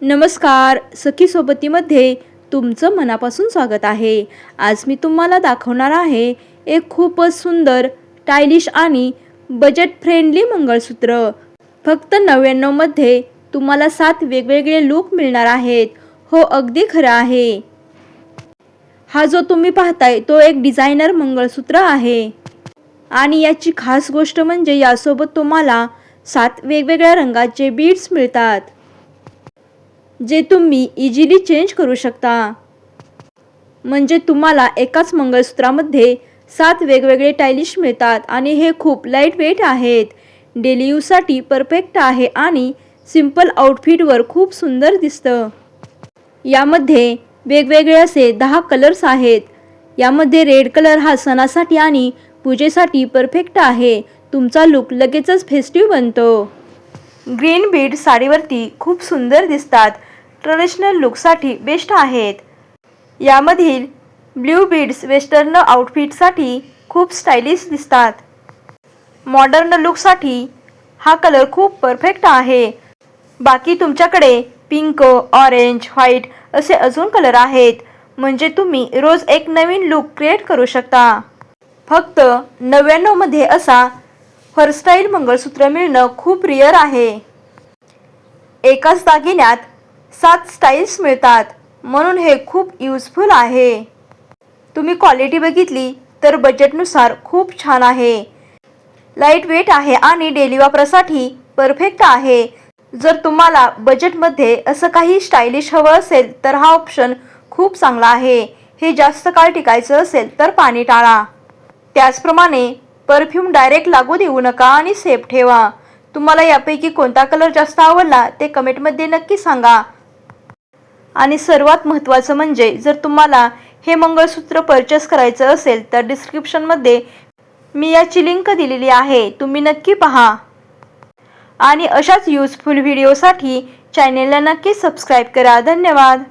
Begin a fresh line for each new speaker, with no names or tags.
नमस्कार, सखी सोबतीमध्ये तुमचं मनापासून स्वागत आहे। आज मी तुम्हाला दाखवणार आहे एक खूपच सुंदर, स्टायलिश आणि बजेट फ्रेंडली मंगळसूत्र। फक्त 99 मध्ये तुम्हाला 7 वेगवेगळे लुक मिळणार आहेत। हो, अगदी खरं आहे। हा जो तुम्ही पाहताय तो एक डिझायनर मंगळसूत्र आहे आणि याची खास गोष्ट म्हणजे यासोबत तुम्हाला 7 वेगवेगळ्या रंगाचे बीड्स मिळतात, जे तुम्ही इझिली चेंज करू शकता। म्हणजे तुम्हाला एकाच मंगळसूत्रामध्ये 7 वेगवेगळे स्टायलिश मिळतात आणि हे खूप लाईट वेट आहेत। डेली यूजसाठी परफेक्ट आहे आणि सिंपल आउटफिटवर खूप सुंदर दिसतं। यामध्ये वेगवेगळे असे 10 कलर्स आहेत। यामध्ये रेड कलर हा सणासाठी आणि पूजेसाठी परफेक्ट आहे। तुमचा लुक लगेचच फेस्टिव्ह बनतो। ग्रीन बीड साडीवरती खूप सुंदर दिसतात। ट्रेडिशनल लुकसाठी बेस्ट आहेत। यामधील ब्ल्यू बीड्स वेस्टर्न आउटफिटसाठी खूप स्टायलिश दिसतात। मॉडर्न लुकसाठी हा कलर खूप परफेक्ट आहे। बाकी तुमच्याकडे पिंक, ऑरेंज, व्हाईट असे अजून कलर आहेत, म्हणजे तुम्ही रोज एक नवीन लुक क्रिएट करू शकता। फक्त 99 मध्ये असा हेअरस्टाईल मंगळसूत्र मिळणं खूप रिअर आहे। एकाच दागिन्यात 7 स्टाईल्स मिळतात, म्हणून हे खूप यूजफुल आहे। तुम्ही क्वालिटी बघितली तर बजेटनुसार खूप छान आहे। लाईट वेट आहे आणि डेली वापरासाठी परफेक्ट आहे। जर तुम्हाला बजेटमध्ये असं काही स्टायलिश हवं असेल तर हा ऑप्शन खूप चांगला आहे। हे जास्त काळ टिकायचं असेल तर पाणी टाळा। त्याचप्रमाणे परफ्यूम डायरेक्ट लागू देऊ नका आणि सेफ ठेवा। तुम्हाला यापैकी कोणता कलर जास्त आवडला ते कमेंटमध्ये नक्की सांगा। आणि सर्वात महत्त्वाचं म्हणजे जर तुम्हाला हे मंगळसूत्र परचेस करायचं असेल तर डिस्क्रिप्शनमध्ये मी याची लिंक दिलेली आहे, तुम्ही नक्की पहा। आणि अशाच यूजफुल व्हिडिओसाठी चॅनेलला नक्की सबस्क्राईब करा। धन्यवाद।